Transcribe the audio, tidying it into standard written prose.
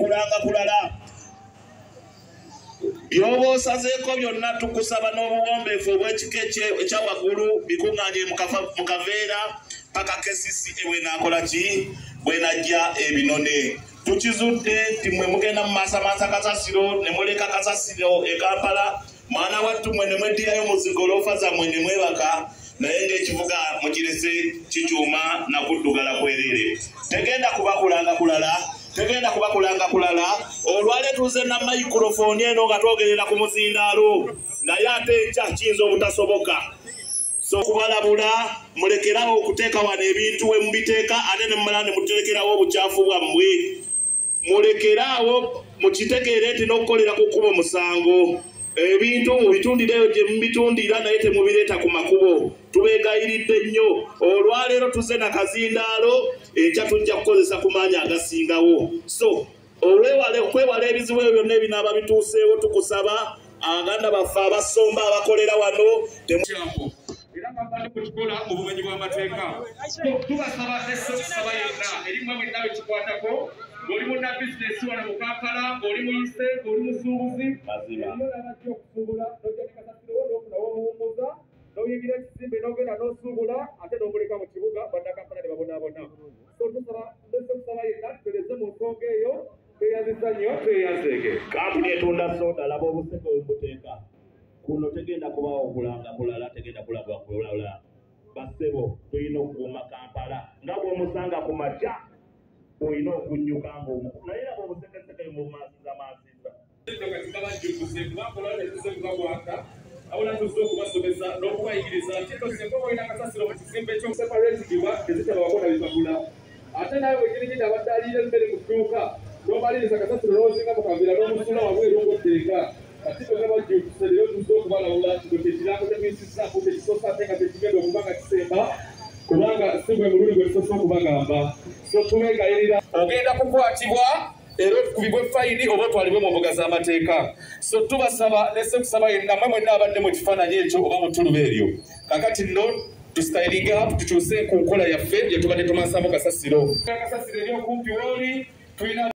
kulanga kulala byobo osazeeko byonna tukusaba n'obuwombeefu obw'ekika ekyawagulu bikuŋŋaanye mu kaveera paka KCCA bwenaakola ki bwenajja ebinone tukizudde nti mwe mugenda mu maasamasa kasasiro ne muleka kasasiro e Kampala mwana wattu mwe ne mweddirayo muzigo loofa zammwe ne mwebaka naye ng'ekivuga mukirese kikyuma na kuddugala kwerere tegenda kubakulanga kulala olwale tuze na microphone eno nga twogerera ku muzindaalo naye ate ekya kiyinza obutasoboka so kubalabula mulekerawo okuteeka wano ebintu we mubiteeka ate ne mumala ne muterekerawo obukyafu bwammwe mulekerawo mukitegeere nti n'okukolera ku kkubo musango ebintu mubitundireyo gye mubitundira naye temubireeta ku makubo tubeegayiridde nnyo olwaleero tuze na kazindaalo enkya tujja kukozesa ku maanyi agasingawo so okwewala ebizibu ebyo byonna ebinaaba bituuseewo tukusaba abaganda baffe abasomba abakolera wano era nga mbadde kukikola mu bumenyi bw'amateeka tubasaba esaba yenna erimu mwenna bekikwatako ng'oli muna bizinesi wano mu Kampala ng'oli muyise ng'oli musuubuzi abajja okusuubula n'ojja ne kasasirowo n'ofunawo omuwummuza n'oyingira ekizimbe n'ogenda n'osuubula ate n'omuleka mu kibuga bannakampala ne babonaabona so tusaba yenna tutereze mu nsonga eyo tweyanziza nnyo tweyanzeege kampuni etunda soda laba obuseke bwemuteeka kuno tegenda kubaawo okulanga kulala tegenda kulaba kulala basebo tulina okukuuma Kampala nga bw'omusanga ku makya olina okunnyuka ng'omuku naye abo obusekeseke mu maasiza awula tuzze okubasomesa n'okubayigiriza nti tosinga olina kasasiro mu kizimbe ekyokuseparetigibwa tezitaba bakona bibagula ate naye bwekirinyini abadde aliira emmere mu dduuka n'omaliriza kasasiro n'ozinga mu kaveera n'omusula wabweru ng'otteeka ate bwe bajjukuse leero tuzze okubalawula kino kyekirango temuyisizzaako tekisosa ate nga tekigenda okuba nga kisemba kubanga si gwe mulundi gwe tusosa okubagamba so tubegayirira ogenda kukwatibwa era okubibwa fayini oba otwalibwe mu mbuga z'amateeka so tubasaba lese kusaba yenna mmwe mwenna abadde mu kifaananyi ekyo oba mu ttuluba eryo kakati nno tusitayiringe apu tukyuse ku nkola yaffe gye tubadde tumansamu kasasiro kasasiro eri okumpi wooli tulina